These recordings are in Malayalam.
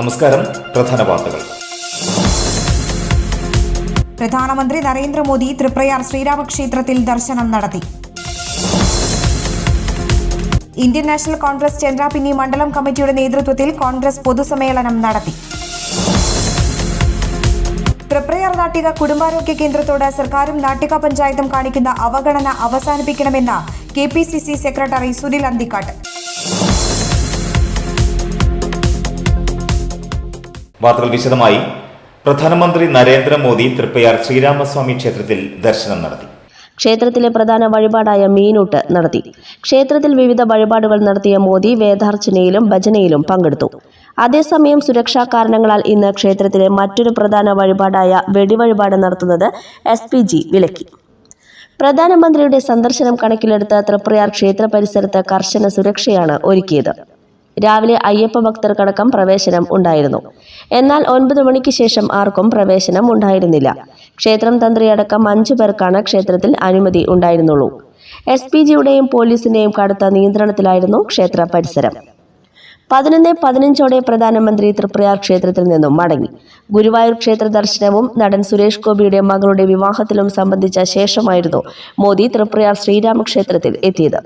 നമസ്കാരം. പ്രധാന വാർത്തകൾ. പ്രധാനമന്ത്രി നരേന്ദ്രമോദി തൃപ്രയാർ ശ്രീരാമക്ഷേത്രത്തിൽ ദർശനം നടത്തി. ഇന്ത്യൻ നാഷണൽ കോൺഗ്രസ് ചെൻറാപ്പിന്നി മണ്ഡലം കമ്മിറ്റിയുടെ നേതൃത്വത്തിൽ കോൺഗ്രസ് പൊതുസമ്മേളനം നടത്തി. തൃപ്രയാർ നാട്ടിക കുടുംബാരോഗ്യ കേന്ദ്രത്തോട് സർക്കാരും നാട്ടിക പഞ്ചായത്തും കാണിക്കുന്ന അവഗണന അവസാനിപ്പിക്കണമെന്ന് KPCC സെക്രട്ടറി സുനിൽ അന്തിക്കാട്ട്. വാർത്തകൾ വിശദമായി. പ്രധാനമന്ത്രി നരേന്ദ്രമോദി തൃപ്രയാർ ശ്രീരാമസ്വാമി ക്ഷേത്രത്തിൽ ദർശനം നടത്തി. ക്ഷേത്രത്തിലെ പ്രധാന വഴിപാടായ മീനൂട്ട് നടത്തി. ക്ഷേത്രത്തിൽ വിവിധ വഴിപാടുകൾ നടത്തിയ മോദി വേദാർച്ചനയിലും ഭജനയിലും പങ്കെടുത്തു. അതേസമയം സുരക്ഷാ കാരണങ്ങളാൽ ഇന്ന് ക്ഷേത്രത്തിലെ മറ്റൊരു പ്രധാന വഴിപാടായ വെടിവഴിപാട് നടത്തുന്നത് SPG വിലക്കി. പ്രധാനമന്ത്രിയുടെ സന്ദർശനം കണക്കിലെടുത്ത് തൃപ്രയാർ ക്ഷേത്ര പരിസരത്ത് കർശന സുരക്ഷയാണ് ഒരുക്കിയത്. രാവിലെ അയ്യപ്പ ഭക്തർക്കടക്കം പ്രവേശനം ഉണ്ടായിരുന്നു. എന്നാൽ 9 മണിക്ക് ശേഷം ആർക്കും പ്രവേശനം ഉണ്ടായിരുന്നില്ല. ക്ഷേത്രം തന്ത്രിയടക്കം 5 പേർക്കാണ് ക്ഷേത്രത്തിൽ അനുമതി ഉണ്ടായിരുന്നുള്ളൂ. SPGയുടെയും പോലീസിന്റെയും കടുത്ത നിയന്ത്രണത്തിലായിരുന്നു ക്ഷേത്ര പരിസരം. 11:15 പ്രധാനമന്ത്രി തൃപ്രയാർ ക്ഷേത്രത്തിൽ നിന്നും മടങ്ങി. ഗുരുവായൂർ ക്ഷേത്ര ദർശനവും നടൻ സുരേഷ് ഗോപിയുടെ മകളുടെ വിവാഹത്തിലും സംബന്ധിച്ച ശേഷമായിരുന്നു മോദി തൃപ്രയാർ ശ്രീരാമക്ഷേത്രത്തിൽ എത്തിയത്.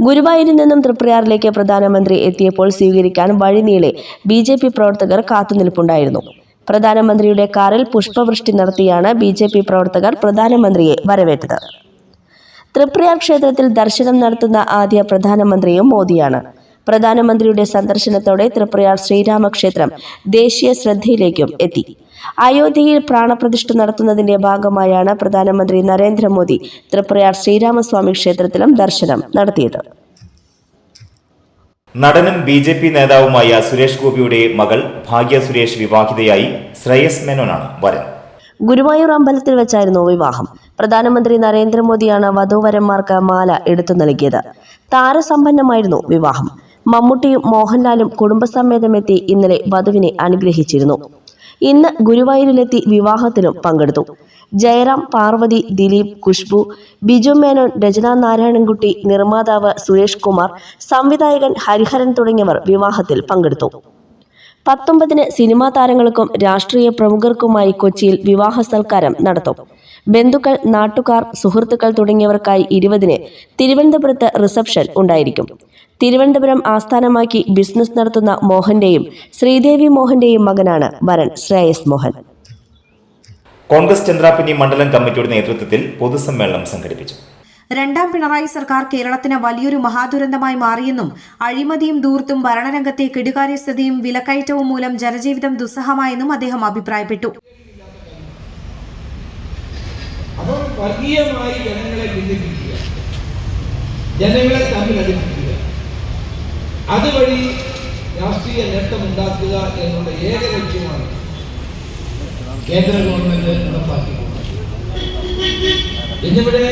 ഗുരുവായൂരിൽ നിന്നും തൃപ്രയാറിലേക്ക് പ്രധാനമന്ത്രി എത്തിയപ്പോൾ സ്വീകരിക്കാൻ വഴിനീളെ BJP പ്രവർത്തകർ കാത്തുനിൽപ്പുണ്ടായിരുന്നു. പ്രധാനമന്ത്രിയുടെ കാറിൽ പുഷ്പവൃഷ്ടി നടത്തിയാണ് BJP പ്രവർത്തകർ പ്രധാനമന്ത്രിയെ വരവേറ്റത്. തൃപ്രയാർ ക്ഷേത്രത്തിൽ ദർശനം നടത്തുന്ന ആദ്യ പ്രധാനമന്ത്രിയും മോദിയാണ്. പ്രധാനമന്ത്രിയുടെ സന്ദർശനത്തോടെ തൃപ്രയാർ ശ്രീരാമക്ഷേത്രം ദേശീയ ശ്രദ്ധയിലേക്കും എത്തി. അയോധ്യയിൽ പ്രാണപ്രതിഷ്ഠ നടത്തുന്നതിന്റെ ഭാഗമായാണ് പ്രധാനമന്ത്രി നരേന്ദ്രമോദി തൃപ്രയാർ ശ്രീരാമസ്വാമി ക്ഷേത്രത്തിലും ദർശനം നടത്തിയത്. നടനും BJP നേതാവുമായ സുരേഷ് ഗോപിയുടെ മകൾ ഭാഗ്യ സുരേഷ് വിവാഹിതയായി. ശ്രേയസ് മേനോനാണ് വരൻ. ഗുരുവായൂർ അമ്പലത്തിൽ വെച്ചായിരുന്നു വിവാഹം. പ്രധാനമന്ത്രി നരേന്ദ്രമോദിയാണ് വധൂവരന്മാർക്ക് മാല എടുത്തു നൽകിയത്. താരസമ്പന്നമായിരുന്നു വിവാഹം. മമ്മൂട്ടിയും മോഹൻലാലും കുടുംബസമേതമെത്തി ഇന്നലെ വധുവിനെ അനുഗ്രഹിച്ചിരുന്നു. ഇന്ന് ഗുരുവായൂരിലെത്തി വിവാഹത്തിലും പങ്കെടുത്തു. ജയറാം, പാർവതി, ദിലീപ്, ഖുഷ്ബു, ബിജു മേനോൻ, രചന നാരായണൻകുട്ടി, നിർമ്മാതാവ് സുരേഷ് കുമാർ, സംവിധായകൻ ഹരിഹരൻ തുടങ്ങിയവർ വിവാഹത്തിൽ പങ്കെടുത്തു. 19-ന് സിനിമാ താരങ്ങൾക്കും രാഷ്ട്രീയ പ്രമുഖർക്കുമായി കൊച്ചിയിൽ വിവാഹ സൽക്കാരം നടത്തും. ബന്ധുക്കൾ, നാട്ടുകാർ, സുഹൃത്തുക്കൾ തുടങ്ങിയവർക്കായി 20-ന് തിരുവനന്തപുരത്ത് റിസപ്ഷൻ ഉണ്ടായിരിക്കും. തിരുവനന്തപുരം ആസ്ഥാനമാക്കി ബിസിനസ് നടത്തുന്ന മോഹന്റെയും ശ്രീദേവി മോഹന്റെയും മകനാണ് വരൻ ശ്രേയസ് മോഹൻ. കോൺഗ്രസ് ചന്ദ്രാപിന്നി മണ്ഡലം കമ്മിറ്റിയുടെ നേതൃത്വത്തിൽ പൊതുസമ്മേളനം സംഘടിപ്പിച്ചു. രണ്ടാം പിണറായി സർക്കാർ കേരളത്തിന് വലിയൊരു മഹാദുരന്തമായി മാറിയെന്നും അഴിമതിയും ധൂർത്തും ഭരണരംഗത്തെ കെടുകാര്യസ്ഥതയും വിലക്കയറ്റവും മൂലം ജനജീവിതം ദുസ്സഹമായെന്നും അദ്ദേഹം അഭിപ്രായപ്പെട്ടു. വർഗീയമായി ജനങ്ങളെ ഭിന്നിപ്പിക്കുക, ജനങ്ങളെ തമ്മിലടിപ്പിക്കുക, അതുവഴി രാഷ്ട്രീയ നേട്ടമുണ്ടാക്കുക എന്നുള്ള ഏക ലക്ഷ്യമാണ് കേന്ദ്ര ഗവൺമെന്റ് നടപ്പാക്കിയിട്ടുള്ളത്. ഇന്നിവിടെ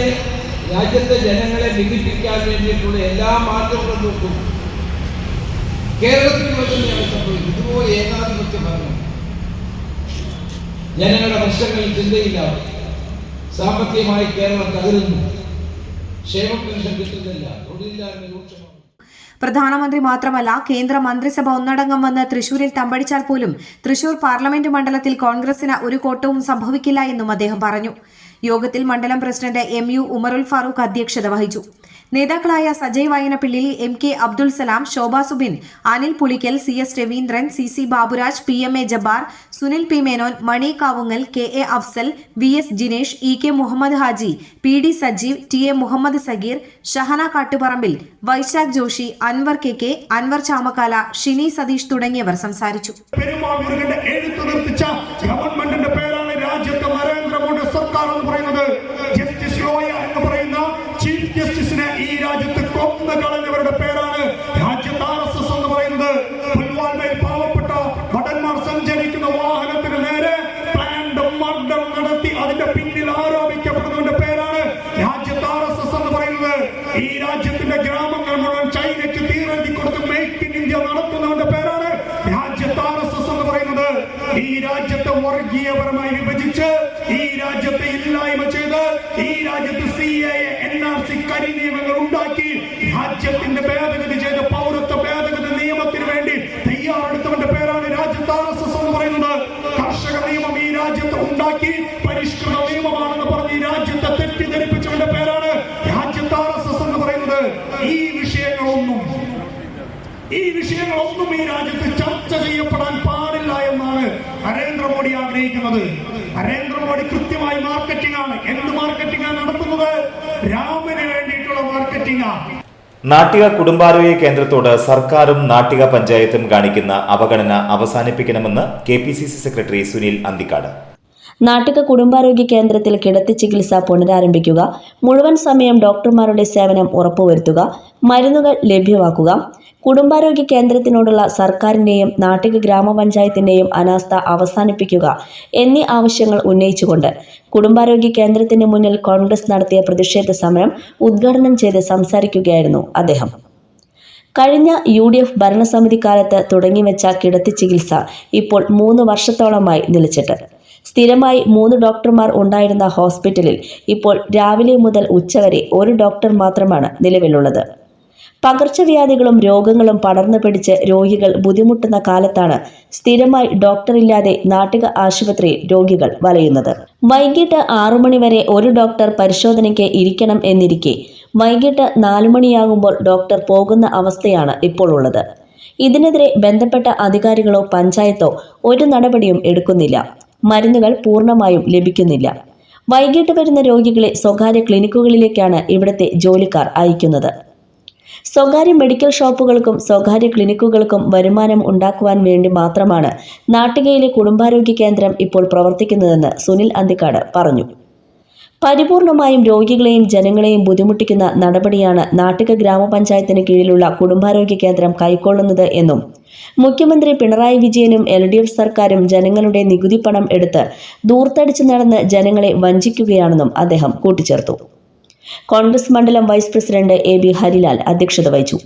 രാജ്യത്തെ ജനങ്ങളെ ഭിന്നിപ്പിക്കാൻ വേണ്ടിയിട്ടുള്ള എല്ലാ മാർഗങ്ങളും നോക്കും. കേരളത്തിൽ തന്നെയാണ് സംഭവിക്കുന്നത്. ഇതുപോലെ ഏകാധിപത്യ ഭരണം, ജനങ്ങളുടെ പ്രശ്നങ്ങളിൽ ചിന്തയില്ലാതെ സാമ്പത്തികമായി കേരളം തകരുന്നു. ക്ഷേമ പെൻഷൻ കിട്ടുന്നില്ല, തൊഴിലില്ലായ്മ രൂക്ഷമാണ്. പ്രധാനമന്ത്രി മാത്രമല്ല, കേന്ദ്ര മന്ത്രിസഭ ഒന്നടങ്കം വന്ന് തൃശൂരിൽ തമ്പടിച്ചാൽ പോലും തൃശൂർ പാർലമെന്റ് മണ്ഡലത്തിൽ കോൺഗ്രസിന് ഒരു കോട്ടവും സംഭവിക്കില്ല എന്നും അദ്ദേഹം പറഞ്ഞു. യോഗത്തിൽ മണ്ഡലം പ്രസിഡന്റ് MU ഉമറുൽ ഫാറൂഖ് അധ്യക്ഷത വഹിച്ചു. നേതാക്കളായ സജയ് വയനപ്പിള്ളി, MK അബ്ദുൽ സലാം, ശോഭ Subin, Anil Pulikkal, CS Raveendran, CC Baburaj, PMA Jabbar, Sunil P Menon, മണി Kavungal, KA Afsal, VS Jinesh, EK Muhammad Haji, PD Sajeev, TA Muhammad Sageer, Shahana Kattuparambil, Vaishakh Joshi, Anwar KK, Anwar Chamakkala, Shini Satheesh തുടങ്ങിയവർ സംസാരിച്ചു. ചീഫ് ജസ്റ്റിസിനെ ഈ രാജ്യത്ത് കൊന്നുകളഞ്ഞവരുടെ പേരാണ് രാജ്യത്ത് RSS എന്ന് പറയുന്നത്. പുൽവാമയിൽ പാവപ്പെട്ട ഭടന്മാർ സഞ്ചരിക്കുന്ന വാഹനത്തിന് നേരെ പ്ലാൻഡ് മർഡർ നടത്തി അതിന്റെ പിന്നിൽ ആരോപിക്കപ്പെടുന്നവരുടെ പേരാണ് രാജ്യത്ത് RSS എന്ന് പറയുന്നത്. ഈ രാജ്യത്തിന്റെ ഗ്രാമങ്ങൾ മുഴുവൻ ചൈനയ്ക്ക് തീരെഴുതി കൊടുത്ത് മേക്ക് ഇൻ ഇന്ത്യ നടത്തുന്നവരുടെ പേരാണ് രാജ്യത്ത് RSS എന്ന് പറയുന്നത്. ഈ രാജ്യത്തെ വർഗീയപരമായി വിഭജിച്ച്, ഈ രാജ്യത്തെ ഇല്ലായ്മ ചെയ്ത്, ഈ രാജ്യത്ത് CAA NRC കരിനിയമങ്ങൾ ഉണ്ടാക്കി രാജ്യത്തിന്റെ ഭേദഗതി ചെയ്ത പൗരത്വ ഭേദഗതി നിയമത്തിന് വേണ്ടി തയ്യാറെടുത്തവന്റെ പേരാണ് രാജ്യത്ത് ചെയ്യപ്പെടാൻ പാടില്ല എന്നാണ് നരേന്ദ്രമോദി ആഗ്രഹിക്കുന്നത്. നരേന്ദ്രമോദി കൃത്യമായി മാർക്കറ്റിംഗ് ആണ്. എന്ത് മാർക്കറ്റിംഗ് ആണ് നടത്തുന്നത്? രാമന് വേണ്ടിയിട്ടുള്ള മാർക്കറ്റിംഗ് ആണ്. നാട്ടിക കുടുംബാരോഗ്യ കേന്ദ്രത്തോട് സർക്കാരും നാട്ടിക പഞ്ചായത്തും കാണിക്കുന്ന അവഗണന അവസാനിപ്പിക്കണമെന്ന് KPCC സെക്രട്ടറി സുനിൽ അന്തിക്കാട്. നാട്ടിക കുടുംബാരോഗ്യ കേന്ദ്രത്തിൽ കിടത്തി ചികിത്സ പുനരാരംഭിക്കുക, മുഴുവൻ സമയം ഡോക്ടർമാരുടെ സേവനം ഉറപ്പുവരുത്തുക, മരുന്നുകൾ ലഭ്യമാക്കുക, കുടുംബാരോഗ്യ കേന്ദ്രത്തിനോടുള്ള സർക്കാരിന്റെയും നാട്ടിക ഗ്രാമപഞ്ചായത്തിന്റെയും അനാസ്ഥ അവസാനിപ്പിക്കുക എന്നീ ആവശ്യങ്ങൾ ഉന്നയിച്ചുകൊണ്ട് കുടുംബാരോഗ്യ കേന്ദ്രത്തിന് മുന്നിൽ കോൺഗ്രസ് നടത്തിയ പ്രതിഷേധ സമരം ഉദ്ഘാടനം ചെയ്ത് സംസാരിക്കുകയായിരുന്നു അദ്ദേഹം. കഴിഞ്ഞ UDF ഭരണസമിതി കാലത്ത് തുടങ്ങിവെച്ച കിടത്തി ചികിത്സ ഇപ്പോൾ 3 വർഷത്തോളമായി നിലച്ചിട്ട്. സ്ഥിരമായി 3 ഡോക്ടർമാർ ഉണ്ടായിരുന്ന ഹോസ്പിറ്റലിൽ ഇപ്പോൾ രാവിലെ മുതൽ ഉച്ചവരെ 1 ഡോക്ടർ മാത്രമാണ് നിലവിലുള്ളത്. പകർച്ചവ്യാധികളും രോഗങ്ങളും പടർന്നു പിടിച്ച് രോഗികൾ ബുദ്ധിമുട്ടുന്ന കാലത്താണ് സ്ഥിരമായി ഡോക്ടറില്ലാതെ നാട്ടിക ആശുപത്രിയിൽ രോഗികൾ വലയുന്നത്. വൈകിട്ട് 6 മണി വരെ 1 ഡോക്ടർ പരിശോധനയ്ക്ക് ഇരിക്കണം എന്നിരിക്കെ വൈകിട്ട് 4 മണിയാകുമ്പോൾ ഡോക്ടർ പോകുന്ന അവസ്ഥയാണ് ഇപ്പോൾ ഉള്ളത്. ഇതിനെതിരെ ബന്ധപ്പെട്ട അധികാരികളോ പഞ്ചായത്തോ ഒരു നടപടിയും എടുക്കുന്നില്ല. മരുന്നുകൾ പൂർണ്ണമായും ലഭിക്കുന്നില്ല. വൈകിട്ട് വരുന്ന രോഗികളെ സ്വകാര്യ ക്ലിനിക്കുകളിലേക്കാണ് ഇവിടുത്തെ ജോലിക്കാർ അയക്കുന്നത്. സ്വകാര്യ മെഡിക്കൽ ഷോപ്പുകൾക്കും സ്വകാര്യ ക്ലിനിക്കുകൾക്കും വരുമാനം ഉണ്ടാക്കുവാൻ വേണ്ടി മാത്രമാണ് നാട്ടികയിലെ കുടുംബാരോഗ്യ കേന്ദ്രം ഇപ്പോൾ പ്രവർത്തിക്കുന്നതെന്ന് സുനിൽ അന്തിക്കാട് പറഞ്ഞു. പരിപൂർണമായും രോഗികളെയും ജനങ്ങളെയും ബുദ്ധിമുട്ടിക്കുന്ന നടപടിയാണ് നാട്ടിക ഗ്രാമപഞ്ചായത്തിന് കീഴിലുള്ള കുടുംബാരോഗ്യ കേന്ദ്രം കൈക്കൊള്ളുന്നത് എന്നും മുഖ്യമന്ത്രി പിണറായി വിജയനും LDF സർക്കാരും ജനങ്ങളുടെ നികുതി പണം എടുത്ത് ദൂർത്തടിച്ചു നടന്ന് ജനങ്ങളെ വഞ്ചിക്കുകയാണെന്നും അദ്ദേഹം കൂട്ടിച്ചേർത്തു. കോൺഗ്രസ് മണ്ഡലം വൈസ് പ്രസിഡന്റ് AB ഹരിലാൽ അധ്യക്ഷത വഹിച്ചു.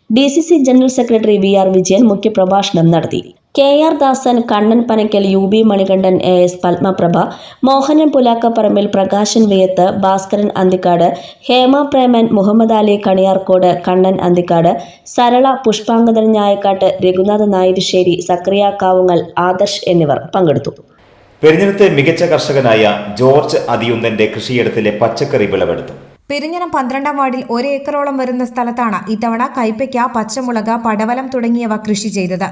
DCC general secretary VR Vijayan മുഖ്യപ്രഭാഷണം നടത്തി. KR ദാസൻ, കണ്ണൻ പനക്കൽ, UB മണികണ്ഠൻ, AS പത്മപ്രഭ, മോഹനൻ പുലാക്കപ്പറമ്പിൽ, പ്രകാശൻ വിയത്ത്, ഭാസ്കരൻ അന്തിക്കാട്, ഹേമ പ്രേമൻ, മുഹമ്മദ് അലി കണിയാർക്കോട്, കണ്ണൻ അന്തിക്കാട്, സരള, പുഷ്പാങ്കദൻ ഞായക്കാട്ട്, രഘുനാഥ് നായരിശ്ശേരി, സക്രിയ കാവുങ്ങൽ, ആദർശ് എന്നിവർ പങ്കെടുത്തു. പെരിഞ്ഞനത്തെ മികച്ച കർഷകനായ ജോർജ് അതിയുന്തന്റെ കൃഷിയിടത്തിലെ പച്ചക്കറി വിളവെടുത്തു. പെരിഞ്ഞനം 12-ാം വാർഡിൽ 1 ഏക്കറോളം വരുന്ന സ്ഥലത്താണ് ഇത്തവണ കൈപ്പയ്ക്ക, പച്ചമുളക്, പടവലം തുടങ്ങിയവ കൃഷി ചെയ്തത്.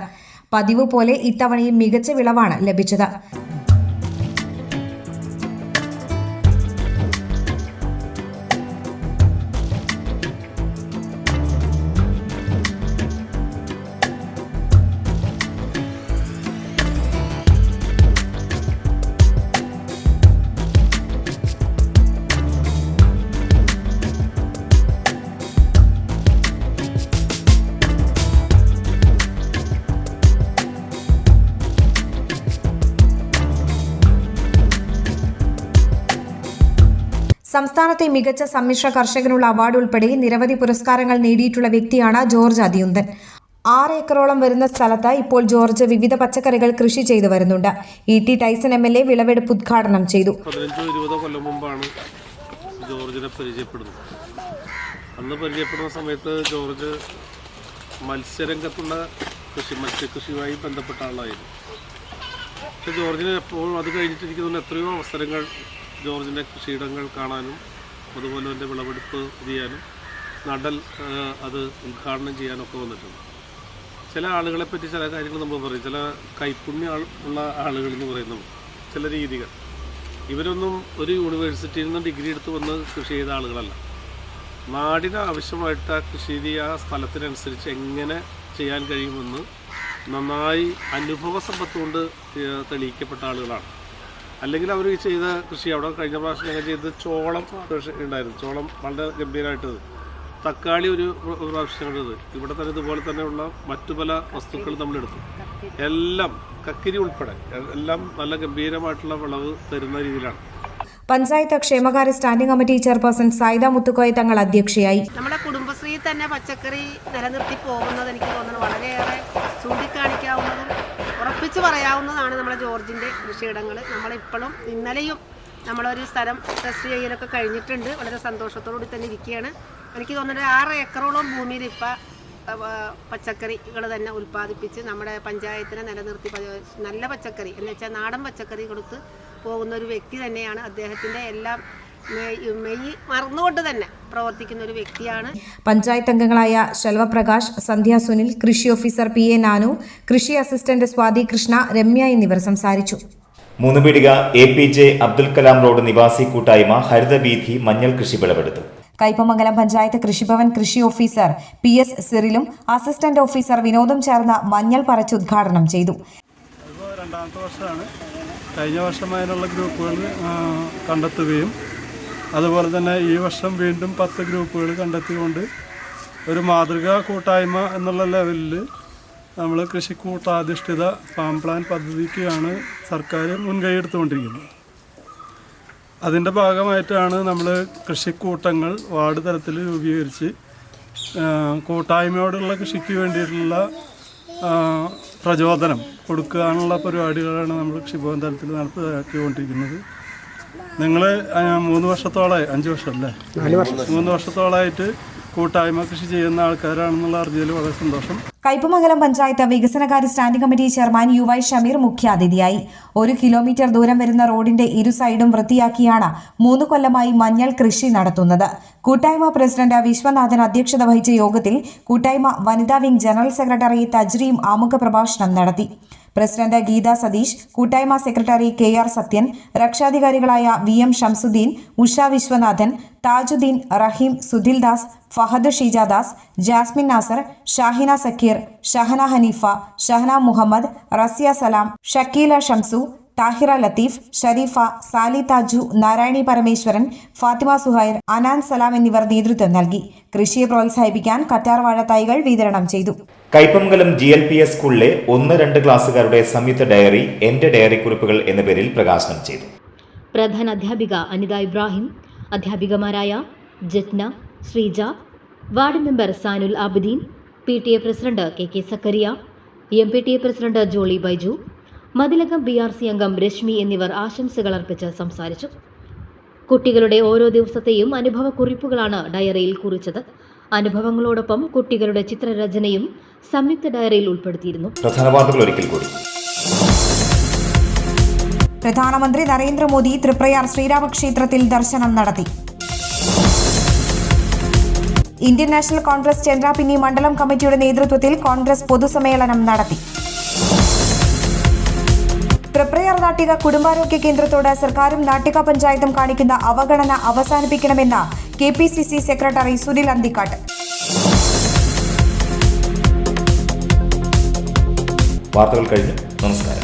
പതിവ് പോലെ ഇത്തവണയും മികച്ച വിളവാണ് ലഭിച്ചത്. സംസ്ഥാനത്തെ മികച്ച സമ്മിശ്ര കർഷകനുള്ള അവാർഡ് ഉൾപ്പെടെ നിരവധി പുരസ്കാരങ്ങൾ നേടിയിട്ടുള്ള വ്യക്തിയാണ് ജോർജ് അതിയുന്തൻ. 6 ഏക്കറോളം വരുന്ന സ്ഥലത്ത് ഇപ്പോൾ ജോർജ് വിവിധ പച്ചക്കറികൾ കൃഷി ചെയ്തു വരുന്നുണ്ട്. ET ടൈസൺ MLA വിളവെടുപ്പ് ഉദ്ഘാടനം ചെയ്തു. 15-20 കൊല്ലം മുമ്പാണ് ജോർജിനെ പരിചയപ്പെടുന്നത്. അന്ന് പരിചയപ്പെടുന്ന സമയത്ത് ജോർജ് മത്സ്യരംഗത്തുള്ള മത്സ്യകൃഷിയുമായി ബന്ധപ്പെട്ട ആളായിരുന്നു. പക്ഷെ ജോർജിന് എപ്പോഴും അത് കഴിഞ്ഞിട്ടിരിക്കുന്ന എത്രയോ അവസരങ്ങൾ ജോർജിൻ്റെ കൃഷിയിടങ്ങൾ കാണാനും അതുപോലെ എൻ്റെ വിളവെടുപ്പ് ചെയ്യാനും നടൽ അത് ഉദ്ഘാടനം ചെയ്യാനൊക്കെ വന്നിട്ടുണ്ട്. ചില ആളുകളെ പറ്റി ചില കാര്യങ്ങൾ നമ്മൾ പറയും. ചില കൈപ്പുണ്യം ഉള്ള ആളുകൾ എന്ന് പറയുന്നു ചില രീതികൾ. ഇവരൊന്നും ഒരു യൂണിവേഴ്സിറ്റിയിൽ നിന്ന് ഡിഗ്രി എടുത്ത് വന്ന് കൃഷി ചെയ്ത ആളുകളല്ല. നാടിന് ആവശ്യമായിട്ട് ആ കൃഷി രീതി ആ സ്ഥലത്തിനനുസരിച്ച് എങ്ങനെ ചെയ്യാൻ കഴിയുമെന്ന് നന്നായി അനുഭവ സമ്പത്ത് കൊണ്ട് തെളിയിക്കപ്പെട്ട ആളുകളാണ്. അല്ലെങ്കിൽ അവർ ചെയ്ത കൃഷി അവിടെ കഴിഞ്ഞ പ്രാവശ്യം ഞങ്ങൾ ചെയ്ത് ചോളം കൃഷി ഉണ്ടായിരുന്നു. ചോളം വളരെ ഗംഭീരമായിട്ട്, തക്കാളി ഒരു പ്രാവശ്യം കണ്ടത്. ഇവിടെ തന്നെ ഇതുപോലെ തന്നെയുള്ള മറ്റു പല വസ്തുക്കൾ നമ്മളെടുത്തു. എല്ലാം കക്കിരി ഉൾപ്പെടെ എല്ലാം നല്ല ഗംഭീരമായിട്ടുള്ള വിളവ് തരുന്ന രീതിയിലാണ്. പഞ്ചായത്ത് ക്ഷേമകാര്യ standing committee chairperson Sayida Muthukoya Thangal അധ്യക്ഷയായി. നമ്മുടെ കുടുംബശ്രീ തന്നെ പച്ചക്കറി നിലനിർത്തി പോകുന്നത് എനിക്ക് തോന്നുന്നു വളരെയേറെ ചൂണ്ടിക്കാണിക്കാവുന്നതും ഉറപ്പിച്ച് പറയാവുന്നതാണ് നമ്മുടെ ജോർജിൻ്റെ കൃഷിയിടങ്ങൾ. നമ്മളിപ്പോഴും ഇന്നലെയും നമ്മളൊരു സ്ഥലം ടെസ്റ്റ് ചെയ്യലൊക്കെ കഴിഞ്ഞിട്ടുണ്ട്. വളരെ സന്തോഷത്തോടുകൂടി തന്നെ ഇരിക്കുകയാണ്. എനിക്ക് തോന്നുന്നത് 6 ഏക്കറോളം ഭൂമിയിൽ ഇപ്പം പച്ചക്കറികൾ തന്നെ ഉൽപ്പാദിപ്പിച്ച് നമ്മുടെ പഞ്ചായത്തിനെ നിലനിർത്തി നല്ല പച്ചക്കറി എന്ന് വെച്ചാൽ നാടൻ പച്ചക്കറി കൊടുത്ത് പോകുന്ന ഒരു വ്യക്തി തന്നെയാണ്. അദ്ദേഹത്തിൻ്റെ എല്ലാം മെയ് മറന്നുകൊണ്ട് തന്നെ പ്രവർത്തിക്കുന്ന ഒരു വ്യക്തിയാണ്. പഞ്ചായത്ത് അംഗങ്ങളായ ശെൽവപ്രകാശ്, സന്ധ്യ സുനിൽ, കൃഷി ഓഫീസർ PA നാനു, കൃഷി അസിസ്റ്റന്റ് സ്വാതി കൃഷ്ണ, രമ്യ എന്നിവർ സംസാരിച്ചു. മൂന്നുപീടിക APJ അബ്ദുൽ കലാം റോഡ് നിവാസി കൂട്ടായ്മ ഹരിതവീഥി മഞ്ഞൾ കൃഷി വിളവെടുത്തു. കയ്പമംഗലം പഞ്ചായത്ത് കൃഷിഭവൻ കൃഷി ഓഫീസർ PS സിറിലും അസിസ്റ്റന്റ് ഓഫീസർ വിനോദും ചേർന്ന് മഞ്ഞൾ പറിച്ച് ഉദ്ഘാടനം ചെയ്തു. രണ്ടാമത്തെ വർഷമാണ്. കഴിഞ്ഞ വർഷം അതിനുള്ള ഗ്രൂപ്പുകൾ കണ്ടെത്തുകയും അതുപോലെ തന്നെ ഈ വർഷം വീണ്ടും 10 ഗ്രൂപ്പുകൾ കണ്ടെത്തിക്കൊണ്ട് ഒരു മാതൃകാ കൂട്ടായ്മ എന്നുള്ള ലെവലിൽ നമ്മൾ കൃഷിക്കൂട്ടാധിഷ്ഠിത ഫാം പ്ലാൻ പദ്ധതിക്കാണ് സർക്കാർ മുൻകൈയെടുത്തുകൊണ്ടിരിക്കുന്നത്. അതിൻ്റെ ഭാഗമായിട്ടാണ് നമ്മൾ കൃഷിക്കൂട്ടങ്ങൾ വാർഡ് തലത്തിൽ രൂപീകരിച്ച് കൂട്ടായ്മയോടുള്ള കൃഷിക്ക് വേണ്ടിയിട്ടുള്ള പ്രചോദനം കൊടുക്കാനുള്ള പരിപാടികളാണ് നമ്മൾ കൃഷിഭവൻ തലത്തിൽ നടപ്പിലാക്കിക്കൊണ്ടിരിക്കുന്നത്. നിങ്ങൾ 3 വർഷത്തോളമായി, 5 വർഷം അല്ലേ, 3 വർഷത്തോളമായിട്ട് കൂട്ടായ്മ കൃഷി ചെയ്യുന്ന ആൾക്കാരാണെന്നുള്ള അറിഞ്ഞതിൽ വളരെ സന്തോഷം. കയ്പമംഗലം പഞ്ചായത്ത് വികസനകാര്യ standing committee chairman UY Shameer മുഖ്യാതിഥിയായി. 1 കിലോമീറ്റർ ദൂരം വരുന്ന റോഡിന്റെ ഇരു സൈഡും വൃത്തിയാക്കിയാണ് 3 കൊല്ലമായി മഞ്ഞൾ കൃഷി നടത്തുന്നത്. കൂട്ടായ്മ പ്രസിഡന്റ് വിശ്വനാഥൻ അധ്യക്ഷത വഹിച്ച യോഗത്തിൽ കൂട്ടായ്മ വനിതാ വിംഗ് ജനറൽ സെക്രട്ടറി തജ്രീം ആമുഖ പ്രഭാഷണം നടത്തി. പ്രസിഡന്റ് ഗീത സതീഷ്, കൂട്ടായ്മ സെക്രട്ടറി KR സത്യൻ, രക്ഷാധികാരികളായ VM ഷംസുദ്ദീൻ, ഉഷ വിശ്വനാഥൻ, താജുദ്ദീൻ, റഹീം, സുധിൽദാസ്, ഫഹദ് ഷീജാദാസ്, ജാസ്മിൻ നാസർ, ഷാഹിന സക്കീർ, ഷഹന ഹനീഫ, ഷഹന മുഹമ്മദ്, റസിയ സലാം, ഷക്കീല ഷംസു, താഹിറ ലത്തീഫ്, ഷരീഫ, സാലി താജു, നാരായണി പരമേശ്വരൻ, ഫാത്തിമ സുഹൈർ, അനാൻ സലാം എന്നിവർ നേതൃത്വം നൽകി. കൃഷിയെ പ്രോത്സാഹിപ്പിക്കാൻ കറ്റാർ വാഴ തൈകൾ വിതരണം ചെയ്തു. കയ്പമംഗലം GLPS സ്കൂളിലെ 1-2 ക്ലാസ്സുകാരുടെ സംയുക്ത ഡയറി എന്റെ ഡയറി കുറിപ്പുകൾ എന്ന പേരിൽ പ്രകാശനം ചെയ്തു. പ്രധാന അധ്യാപിക അനിത ഇബ്രാഹിം, അധ്യാപികമാരായ Jetna, Sreeja, ward member Sanul Abideen, PTA president KK Zakariya, MPTA president Jolly Baiju, Mathilakam BRC അംഗം രശ്മി എന്നിവർ ആശംസകൾ അർപ്പിച്ച് സംസാരിച്ചു. കുട്ടികളുടെ ഓരോ ദിവസത്തെയും അനുഭവക്കുറിപ്പുകളാണ് ഡയറിയിൽ കുറിച്ചത്. അനുഭവങ്ങളോടൊപ്പം കുട്ടികളുടെ ചിത്രരചനയും സംയുക്ത ഡയറിയിൽ ഉൾപ്പെടുത്തിയിരുന്നു. പ്രധാന വാർത്തകൾ ഒരിക്കൽ കൂടി. പ്രധാനമന്ത്രി നരേന്ദ്രമോദി തൃപ്രയാർ ശ്രീരാമക്ഷേത്രത്തിൽ ദർശനം നടത്തി. ഇന്ത്യൻ നാഷണൽ കോൺഗ്രസ് ചെൻറാപിന്നി മണ്ഡലം കമ്മിറ്റിയുടെ നേതൃത്വത്തിൽ കോൺഗ്രസ് പൊതുസമ്മേളനം നടത്തി. തൃപ്രയാർ നാട്ടിക കുടുംബാരോഗ്യ കേന്ദ്രത്തോട് സർക്കാരും നാട്ടിക പഞ്ചായത്തും കാണിക്കുന്ന അവഗണന അവസാനിപ്പിക്കണമെന്ന് KPCC സെക്രട്ടറി സുനിൽ അന്തിക്കാട്ട്. വാർത്തകൾ കഴിഞ്ഞു. നമസ്കാരം.